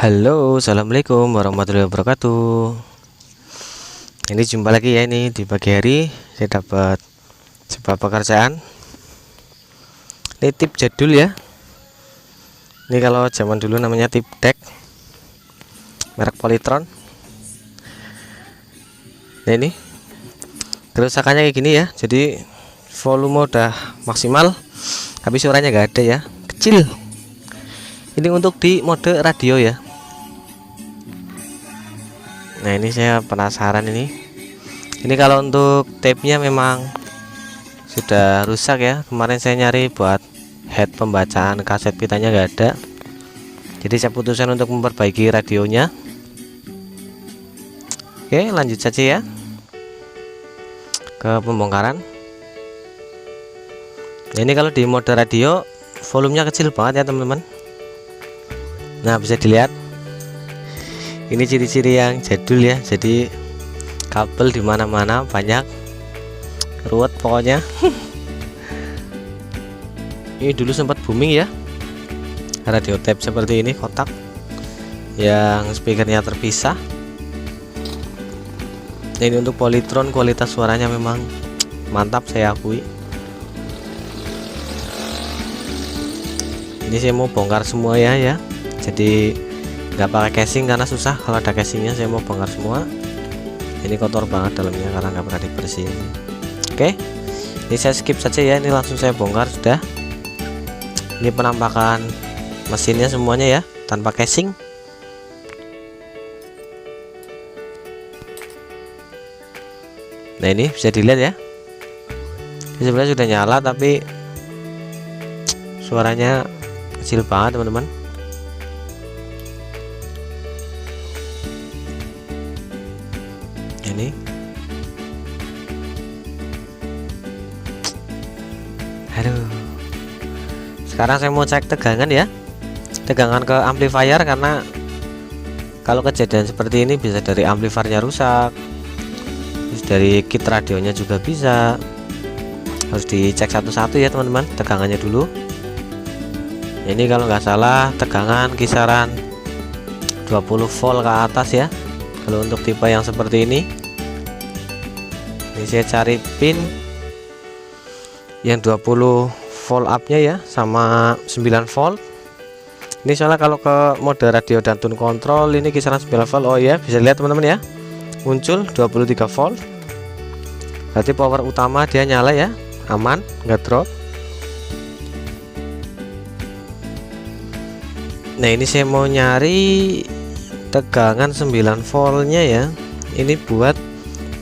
Halo, assalamualaikum warahmatullahi wabarakatuh. Ini jumpa lagi ya, ini di pagi hari saya dapat sebuah pekerjaan. Ini tip jadul ya. Ini kalau zaman dulu namanya tip deck, merek Polytron. Nah ini kerusakannya kayak gini ya. Jadi volume udah maksimal, tapi suaranya nggak ada ya, kecil. Ini untuk di mode radio ya. Nah ini saya penasaran ini kalau untuk tape-nya memang sudah rusak ya. Kemarin saya nyari buat head pembacaan kaset pitanya nggak ada, jadi saya putuskan untuk memperbaiki radionya. Oke, lanjut saja ya ke pembongkaran. Nah ini kalau di mode radio volumenya kecil banget ya teman-teman. Nah bisa dilihat, ini ciri-ciri yang jadul ya. Jadi kabel dimana-mana banyak, ruwet pokoknya. Ini dulu sempat booming ya, radio tape seperti ini, kotak yang speakernya terpisah. Nah, ini untuk Polytron, kualitas suaranya memang mantap, saya akui. Ini saya mau bongkar semua ya. Jadi nggak pakai casing karena susah. Kalau ada casingnya saya mau bongkar semua. Ini kotor banget dalamnya karena nggak pernah dibersihin. Oke, ini saya skip saja ya. Ini langsung saya bongkar sudah. Ini penampakan mesinnya semuanya ya, tanpa casing. Nah ini bisa dilihat ya, ini sebenarnya sudah nyala tapi suaranya kecil banget teman-teman. Ini aduh, sekarang saya mau cek tegangan ya, tegangan ke amplifier, karena kalau kejadian seperti ini bisa dari amplifiernya rusak, terus dari kit radionya juga bisa. Harus dicek satu-satu ya teman-teman, tegangannya dulu. Ini kalau nggak salah tegangan kisaran 20 volt ke atas ya kalau untuk tipe yang seperti ini. Ini saya cari pin yang 20 volt up-nya ya, sama 9 volt. Ini soalnya kalau ke mode radio dan tune control ini kisaran 9 volt. Oh ya, bisa lihat teman-teman ya, muncul 23 volt. Berarti power utama dia nyala ya, aman, nggak drop. Nah ini saya mau nyari tegangan 9 voltnya ya. Ini buat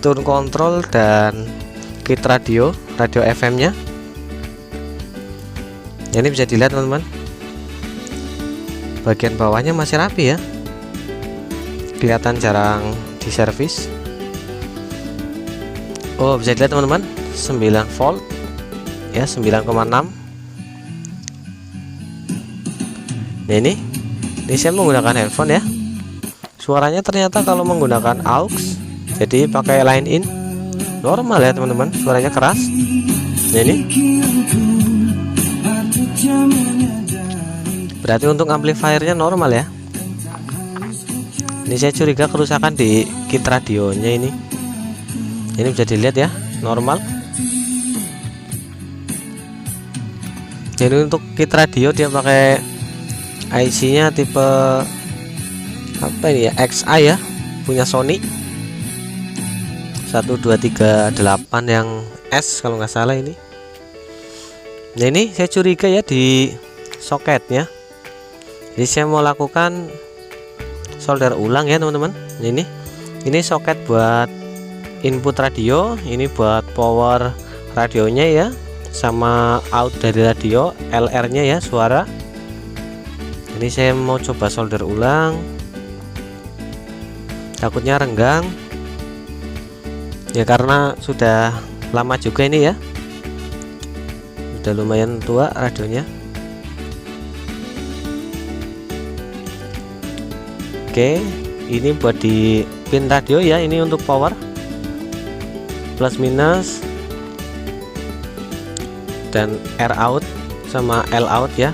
tune control dan kit radio FM nya. Ini bisa dilihat teman-teman, bagian bawahnya masih rapi ya, kelihatan jarang diservis. Oh bisa dilihat teman-teman, 9 volt ya, 9,6. Nah ini saya menggunakan handphone ya. Suaranya ternyata kalau menggunakan aux, jadi pakai line in, normal ya teman-teman, suaranya keras. Nah ini berarti untuk amplifiernya normal ya. Ini saya curiga kerusakan di kit radionya ini. Ini bisa dilihat ya, normal. Jadi untuk kit radio dia pakai IC-nya tipe apa ini ya, XA ya, punya Sony 1238 yang S kalau nggak salah ini. Nah ini saya curiga ya di soketnya, jadi saya mau lakukan solder ulang ya teman-teman. Ini soket buat input radio, ini buat power radionya ya, sama out dari radio, LR nya ya, suara. Ini saya mau coba solder ulang, takutnya renggang ya karena sudah lama juga ini ya, sudah lumayan tua radionya. Oke, ini buat di pin radio ya, ini untuk power plus minus dan R out sama L out ya.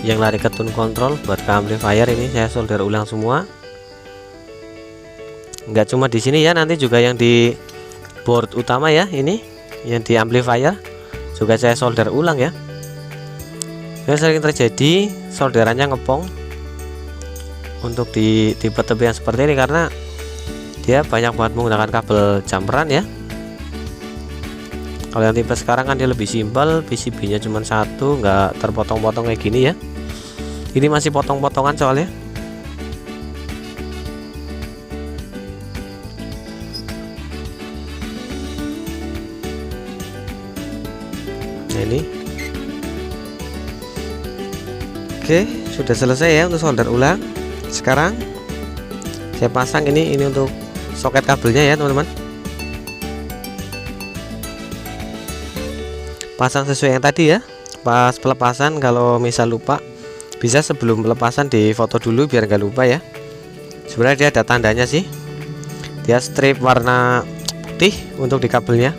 yang lari ke tune control buat ke amplifier ini saya solder ulang semua. Enggak cuma di sini ya, nanti juga yang di board utama ya, ini yang di amplifier juga saya solder ulang ya. Yang sering terjadi solderannya ngepong untuk di tipe-tipe yang seperti ini karena dia banyak banget menggunakan kabel jumperan ya. Kalau yang tipe sekarang kan dia lebih simpel, PCB nya cuma satu, nggak terpotong-potong kayak gini ya. Ini masih potong-potongan soalnya. Nah ini oke, sudah selesai ya untuk solder ulang. Sekarang saya pasang ini untuk soket kabelnya ya teman-teman. Pasang sesuai yang tadi ya. Pas pelepasan kalau misal lupa, bisa sebelum pelepasan di foto dulu biar nggak lupa ya. Sebenarnya dia ada tandanya sih, dia strip warna putih untuk di kabelnya.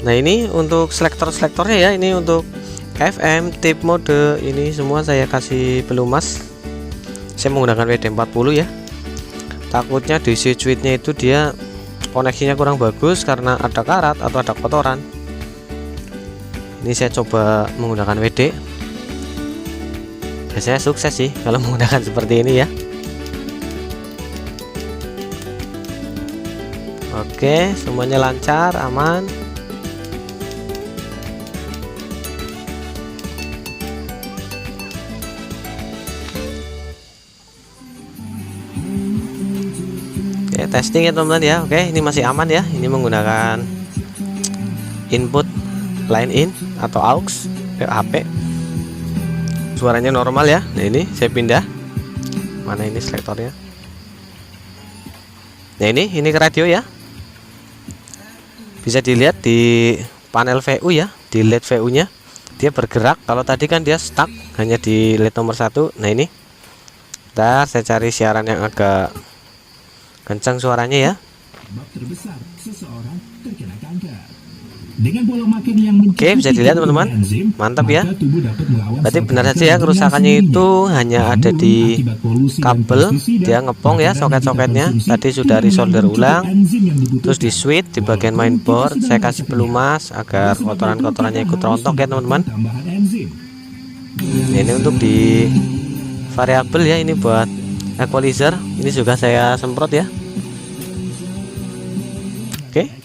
Nah ini untuk selektor-selektornya ya, ini untuk FM, tip mode, ini semua saya kasih pelumas. Saya menggunakan WD-40 ya. Takutnya DC switch-nya itu dia koneksinya kurang bagus karena ada karat atau ada kotoran. Ini saya coba menggunakan WD. Biasanya sukses sih kalau menggunakan seperti ini ya. Oke, semuanya lancar, aman. Oke, testing ya teman-teman ya. Oke, ini masih aman ya. Ini menggunakan input line in atau aux HP. Suaranya normal ya. Nah ini saya pindah. Mana ini selektornya? Nah ini ke radio ya. Bisa dilihat di panel VU ya, di LED VU nya dia bergerak. Kalau tadi kan dia stuck hanya di LED nomor 1. Nah ini ntar saya cari siaran yang agak kencang suaranya ya. Terbesar seseorang terkena kanker. Dengan pola makan yang oke, bisa dilihat teman-teman, mantap ya. Berarti benar saja ya, kerusakannya itu hanya ada di kabel, dia ngepong ya soket-soketnya. Tadi sudah resolder ulang, terus di switch di bagian mainboard saya kasih pelumas agar kotoran-kotorannya ikut rontok ya teman-teman. Ini untuk di variabel ya, ini buat equalizer, ini juga saya semprot ya. Oke.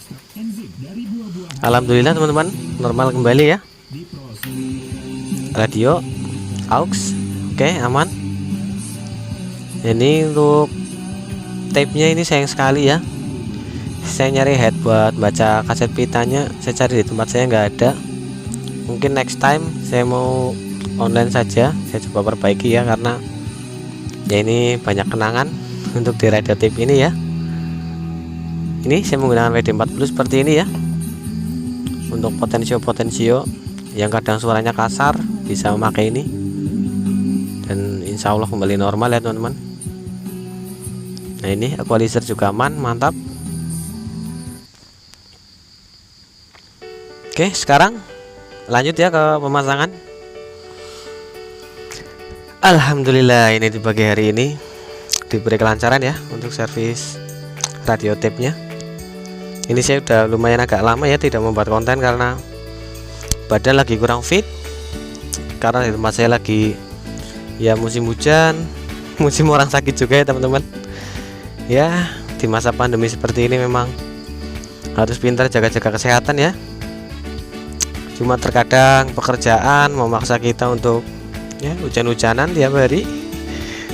Alhamdulillah teman-teman, normal kembali ya. Radio, aux, oke aman. Ini untuk tape-nya ini sayang sekali ya. Saya nyari head buat baca kaset pitanya, saya cari di tempat saya nggak ada. Mungkin next time saya mau online saja, saya coba perbaiki ya, karena ya ini banyak kenangan untuk di radio tape ini ya. Ini saya menggunakan WD-40 seperti ini ya. Untuk potensio yang kadang suaranya kasar bisa memakai ini, dan insya Allah kembali normal ya teman-teman. Nah ini equalizer juga aman, mantap. Oke, sekarang lanjut ya ke pemasangan. Alhamdulillah ini di pagi hari ini diberi kelancaran ya untuk servis radio tape nya. Ini saya udah lumayan agak lama ya tidak membuat konten karena badan lagi kurang fit, karena di tempat saya lagi ya musim hujan, musim orang sakit juga ya teman-teman. Ya di masa pandemi seperti ini memang harus pintar jaga-jaga kesehatan ya. Cuma terkadang pekerjaan memaksa kita untuk ya hujan-hujanan tiap hari.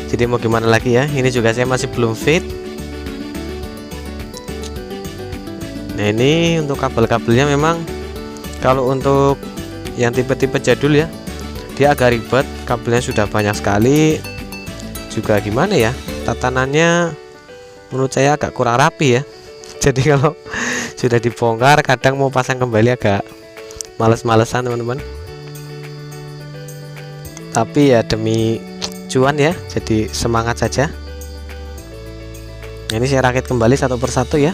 Jadi mau gimana lagi ya, ini juga saya masih belum fit. Nah ini untuk kabel-kabelnya memang kalau untuk yang tipe-tipe jadul ya, dia agak ribet, kabelnya sudah banyak sekali. Juga gimana ya, tatanannya menurut saya agak kurang rapi ya. Jadi kalau sudah dibongkar kadang mau pasang kembali agak males-malesan teman-teman. Tapi ya demi cuan ya, jadi semangat saja. Nah, ini saya rakit kembali satu persatu ya.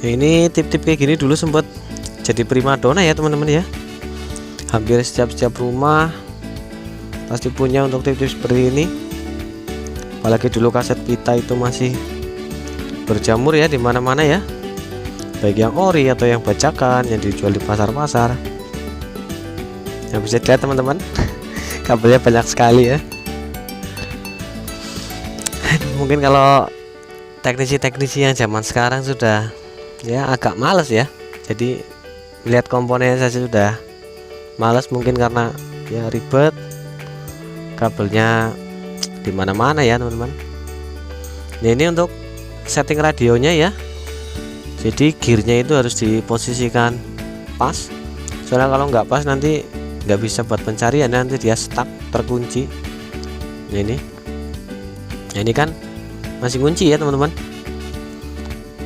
Ini tip-tip kayak gini dulu sempat jadi primadona ya teman-teman ya. Hampir setiap rumah pasti punya untuk tip-tip seperti ini. Apalagi dulu kaset pita itu masih berjamur ya di mana-mana ya. Baik yang ori atau yang bajakan yang dijual di pasar-pasar. Yang bisa dilihat teman-teman, kabelnya banyak sekali ya. Mungkin kalau teknisi-teknisi yang zaman sekarang sudah ya agak males ya, jadi lihat komponennya saja sudah males, mungkin karena ya ribet, kabelnya di mana-mana ya teman-teman. Nah, ini untuk setting radionya ya, jadi gearnya itu harus diposisikan pas, soalnya kalau nggak pas nanti nggak bisa buat pencarian, nanti dia stuck, terkunci. Nah, ini kan masih kunci ya teman-teman,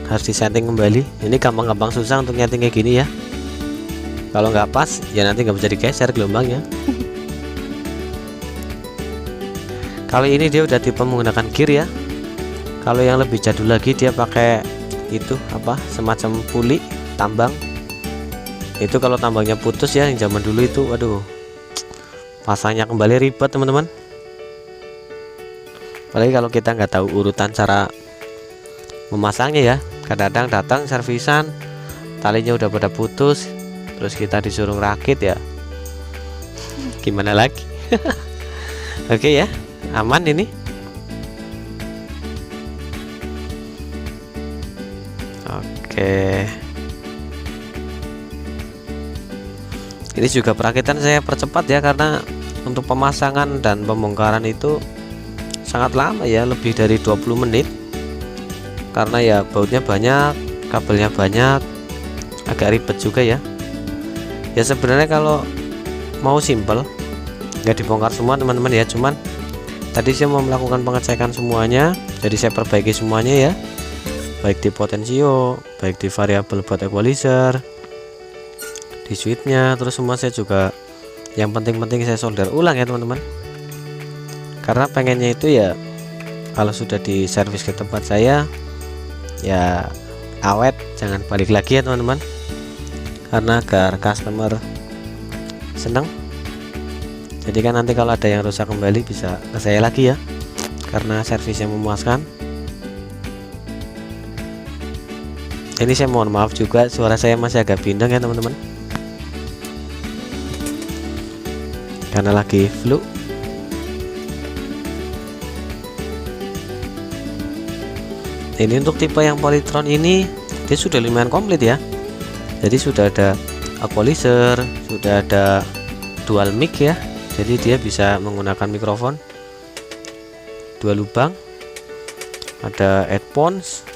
harus disetting kembali. Ini gampang-gampang susah untuk nyeting kayak gini ya. Kalau nggak pas ya nanti nggak bisa digeser gelombangnya. Kali ini dia udah tipe menggunakan gear ya. Kalau yang lebih jadul lagi dia pakai itu apa, semacam puli tambang. Itu kalau tambangnya putus ya, yang zaman dulu itu waduh, pasangnya kembali ribet teman-teman. Apalagi kalau kita nggak tahu urutan cara memasangnya ya, kadang-kadang datang servisan talinya udah pada putus, terus kita disuruh rakit ya, gimana lagi. Oke ya, aman ini. Oke, ini juga perakitan saya percepat ya, karena untuk pemasangan dan pembongkaran itu sangat lama ya, lebih dari 20 menit. Karena ya bautnya banyak, kabelnya banyak, agak ribet juga ya. Ya sebenarnya kalau mau simple nggak dibongkar semua teman-teman ya, cuman tadi saya mau melakukan pengecekan semuanya, jadi saya perbaiki semuanya ya, baik di potensio, baik di variabel buat equalizer, di switchnya, terus semua saya juga yang penting-penting saya solder ulang ya teman-teman. Karena pengennya itu ya kalau sudah di servis ke tempat saya ya awet, jangan balik lagi ya teman-teman, karena agar customer senang. Jadi kan nanti kalau ada yang rusak kembali bisa ke saya lagi ya, karena servis yang memuaskan. Ini saya mohon maaf juga, suara saya masih agak bindeng ya teman-teman, karena lagi flu. Ini untuk tipe yang Polytron ini dia sudah lumayan komplit ya, jadi sudah ada equalizer, sudah ada dual mic ya, jadi dia bisa menggunakan mikrofon dua lubang, ada headphones,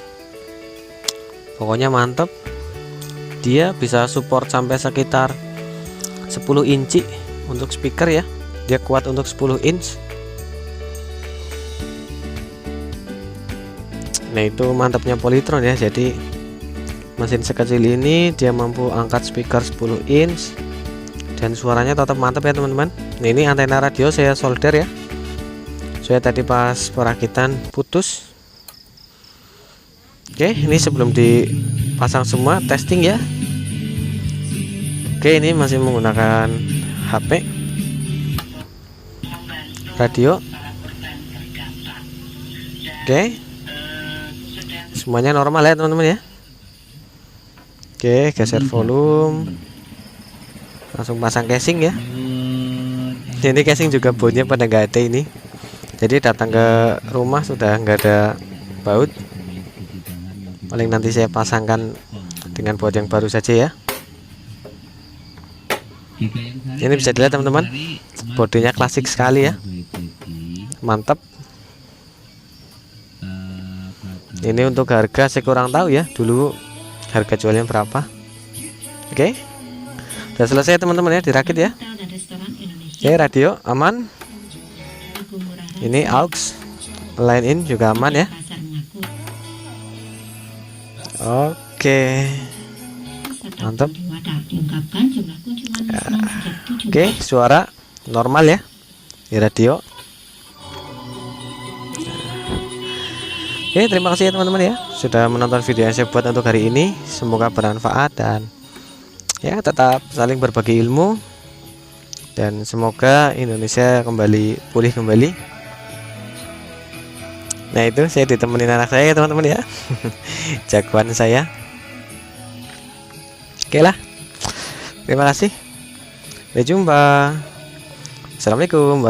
pokoknya mantep. Dia bisa support sampai sekitar 10 inci untuk speaker ya, dia kuat untuk 10 inch. Nah itu mantapnya Polytron ya, jadi mesin sekecil ini dia mampu angkat speaker 10 inch dan suaranya tetap mantap ya teman-teman. Nah ini antena radio saya solder ya, saya tadi pas perakitan putus. Oke, ini sebelum dipasang semua testing ya. Oke, ini masih menggunakan HP radio. Oke, semuanya normal ya teman-teman ya. Oke, geser volume, langsung pasang casing ya. Ini casing juga bautnya pada nggak ada ini, jadi datang ke rumah sudah nggak ada baut. Paling nanti saya pasangkan dengan baut yang baru saja ya. Ini bisa dilihat teman-teman, bodinya klasik sekali ya, mantap. Ini untuk harga saya kurang tahu ya, dulu harga jualnya berapa. Oke, udah selesai teman-teman ya, dirakit ya. Oke, radio aman. Ini aux line in juga aman ya. Oke, mantap. Oke, suara normal ya di radio. Oke, terima kasih ya teman-teman ya sudah menonton video yang saya buat untuk hari ini. Semoga bermanfaat dan ya tetap saling berbagi ilmu, dan semoga Indonesia kembali pulih kembali. Nah itu saya ditemenin anak saya ya teman-teman ya. Jagoan saya. Oke lah, terima kasih, sampai jumpa. Assalamualaikum.